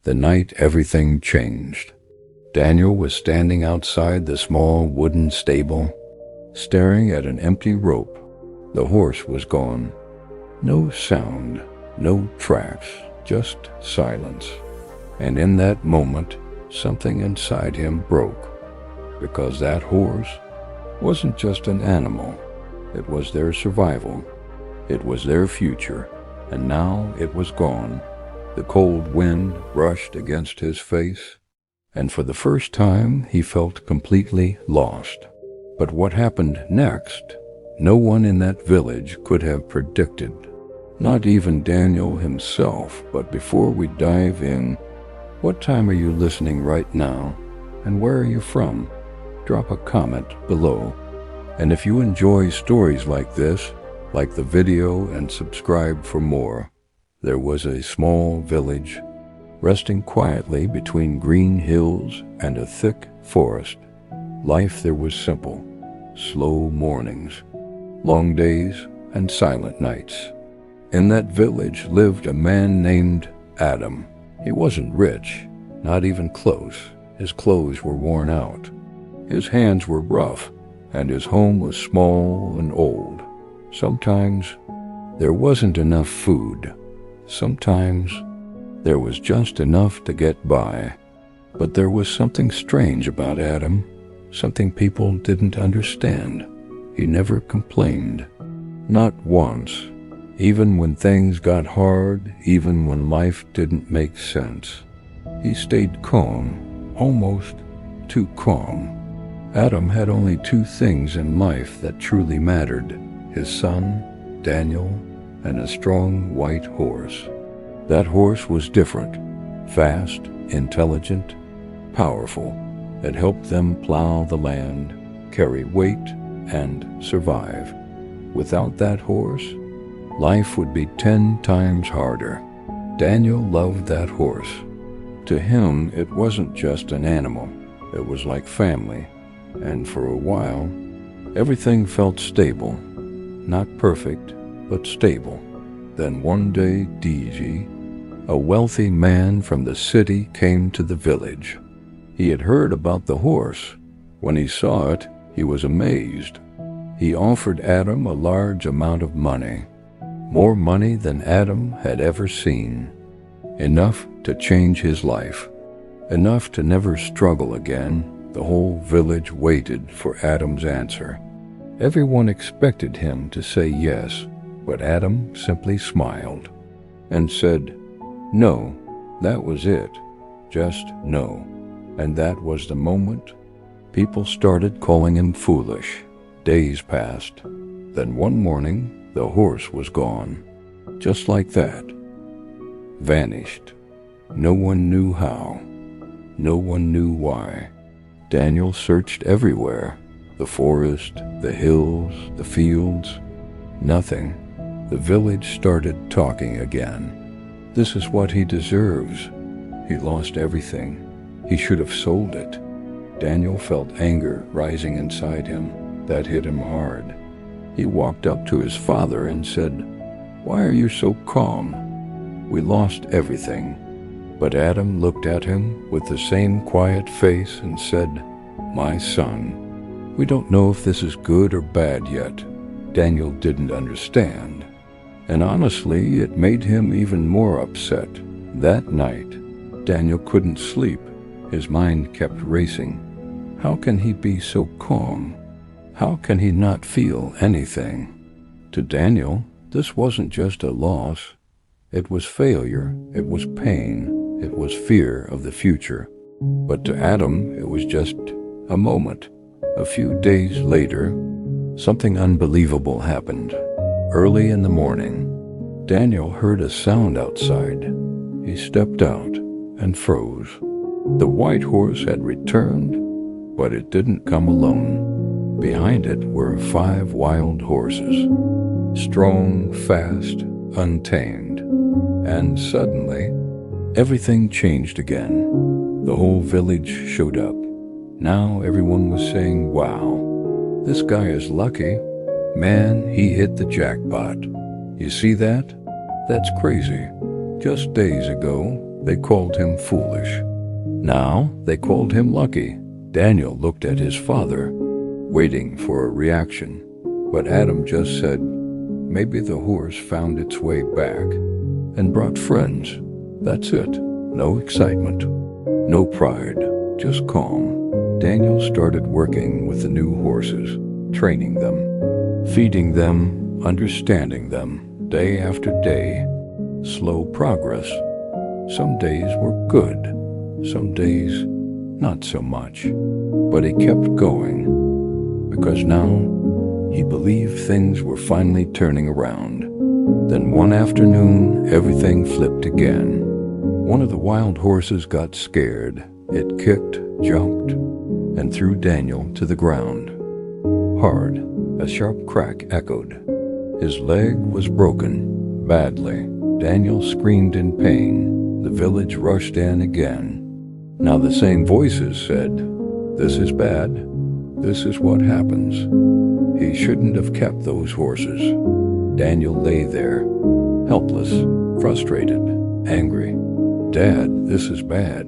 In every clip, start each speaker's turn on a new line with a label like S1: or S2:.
S1: the night everything changed. Daniel was standing outside the small wooden stable, staring at an empty rope. The horse was gone. No sound, no tracks, just silence. And in that moment, something inside him broke, because that horse wasn't just an animal. It was their survival. It was their future, and now it was gone. The cold wind brushed against his face, and for the first time he felt completely lost. But what happened next, no one in that village could have predicted. Not even Daniel himself. But before we dive in, what time are you listening right now, and where are you from? Drop a comment below. And if you enjoy stories like this, like the video and subscribe for more. There was a small village, resting quietly between green hills and a thick forest. Life there was simple, slow mornings, long days, and silent nights. In that village lived a man named Adam. He wasn't rich, not even close. His clothes were worn out. His hands were rough, and his home was small and old. Sometimes there wasn't enough food. Sometimes there was just enough to get by. But there was something strange about Adam, something people didn't understand. He never complained. Not once. Even when things got hard, even when life didn't make sense. He stayed calm, almost too calm. Adam had only two things in life that truly mattered: his son, Daniel, and a strong white horse. That horse was different, fast, intelligent, powerful. It helped them plow the land, carry weight, and survive. Without that horse, life would be 10 times harder. Daniel loved that horse. To him, it wasn't just an animal. It was like family. And for a while, everything felt stable. Not perfect, but stable. Then one day, DG, a wealthy man from the city, came to the village. He had heard about the horse. When he saw it, he was amazed. He offered Adam a large amount of money. More money than Adam had ever seen. Enough to change his life. Enough to never struggle again. The whole village waited for Adam's answer. Everyone expected him to say yes, but Adam simply smiled and said, no. That was it. Just no. And that was the moment people started calling him foolish. Days passed. Then one morning, the horse was gone. Just like that. Vanished. No one knew how. No one knew why. Daniel searched everywhere. The forest, the hills, the fields. Nothing. The village started talking again. This is what he deserves. He lost everything. He should have sold it. Daniel felt anger rising inside him. That hit him hard. He walked up to his father and said, "Why are you so calm? We lost everything." But Adam looked at him with the same quiet face and said, "My son, we don't know if this is good or bad yet." Daniel didn't understand. And honestly, it made him even more upset. That night, Daniel couldn't sleep. His mind kept racing. How can he be so calm? How can he not feel anything? To Daniel, this wasn't just a loss. It was failure. It was pain. It was fear of the future. But to Adam, it was just a moment. A few days later, something unbelievable happened. Early in the morning, Daniel heard a sound outside. He stepped out and froze. The white horse had returned, but it didn't come alone. Behind it were 5 wild horses, strong, fast, untamed. And suddenly, everything changed again. The whole village showed up. Now everyone was saying, "Wow, this guy is lucky. Man, he hit the jackpot. You see that? That's crazy. Just days ago, They called him foolish. Now they called him lucky. Daniel looked at his father, waiting for a reaction, but Adam just said, maybe the horse found its way back and brought friends. That's it. No excitement, no pride, just calm. Daniel started working with the new horses, training them, feeding them, understanding them, day after day. Slow progress. Some days were good, some days not so much. But he kept going, because now he believed things were finally turning around. Then one afternoon, everything flipped again. One of the wild horses got scared. It kicked, jumped, and threw Daniel to the ground. Hard, a sharp crack echoed. His leg was broken, badly. Daniel screamed in pain. The village rushed in again. Now the same voices said, "This is bad. This is what happens. He shouldn't have kept those horses." Daniel lay there, helpless, frustrated, angry. "Dad, this is bad.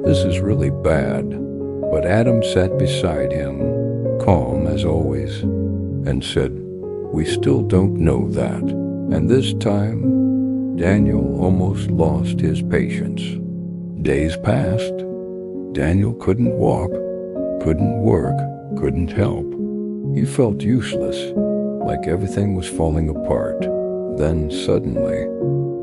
S1: This is really bad." But Adam sat beside him, calm as always, and said, "We still don't know that." And this time, Daniel almost lost his patience. Days passed. Daniel couldn't walk, couldn't work, couldn't help. He felt useless, like everything was falling apart. Then suddenly,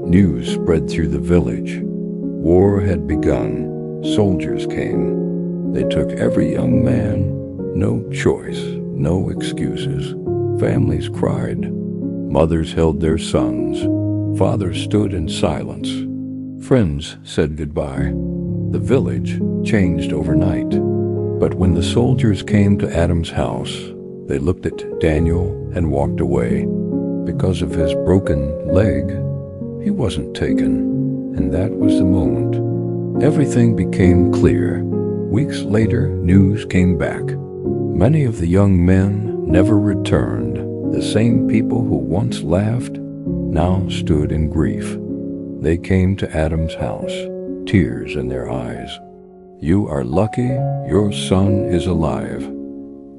S1: news spread through the village. War had begun. Soldiers came. They took every young man. No choice, no excuses. Families cried. Mothers held their sons. Fathers stood in silence. Friends said goodbye. The village changed overnight. But when the soldiers came to Adam's house, they looked at Daniel and walked away. Because of his broken leg, he wasn't taken. And that was the moment. Everything became clear. Weeks later, news came back. Many of the young men never returned. The same people who once laughed now stood in grief. They came to Adam's house, tears in their eyes. "You are lucky your son is alive."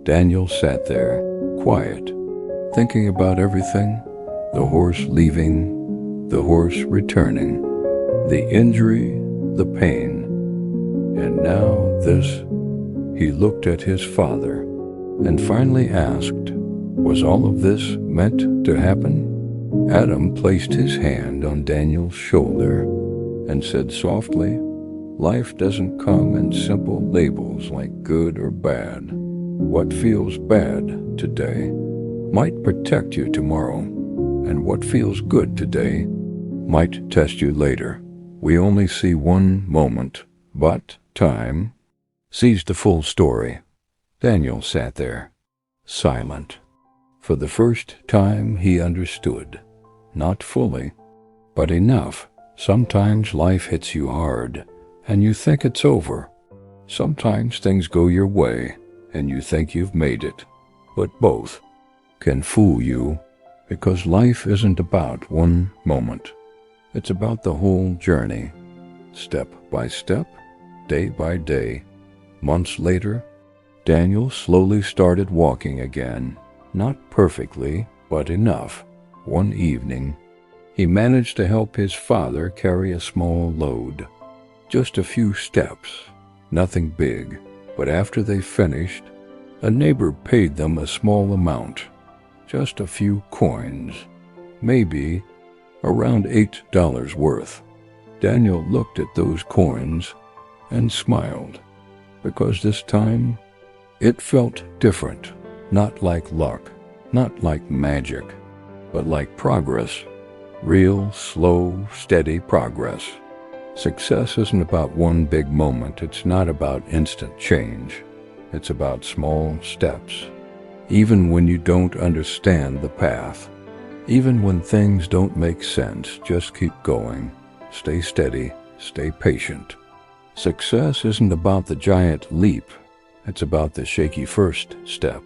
S1: Daniel sat there, quiet, thinking about everything. The horse leaving, the horse returning, the injury, the pain. And now this. He looked at his father and finally asked, was all of this meant to happen? Adam placed his hand on Daniel's shoulder and said softly, "Life doesn't come in simple labels like good or bad. What feels bad today might protect you tomorrow, and what feels good today might test you later. We only see one moment, but time sees the full story." Daniel sat there, silent. For the first time he understood. Not fully, but enough. Sometimes life hits you hard, and you think it's over. Sometimes things go your way, and you think you've made it. But both can fool you, because life isn't about one moment. It's about the whole journey, step by step, day by day. Months later, Daniel slowly started walking again. Not perfectly, but enough. One evening, he managed to help his father carry a small load. Just a few steps, nothing big, but after they finished, a neighbor paid them a small amount, just a few coins, maybe around $8 worth. Daniel looked at those coins and smiled, because this time it felt different, not like luck, not like magic, but like progress, real, slow, steady progress. Success isn't about one big moment. It's not about instant change. It's about small steps. Even when you don't understand the path, even when things don't make sense, just keep going. Stay steady, stay patient. Success isn't about the giant leap. It's about the shaky first step.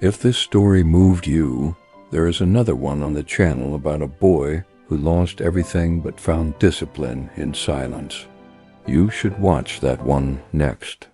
S1: If this story moved you, there is another one on the channel about a boy who lost everything but found discipline in silence. You should watch that one next.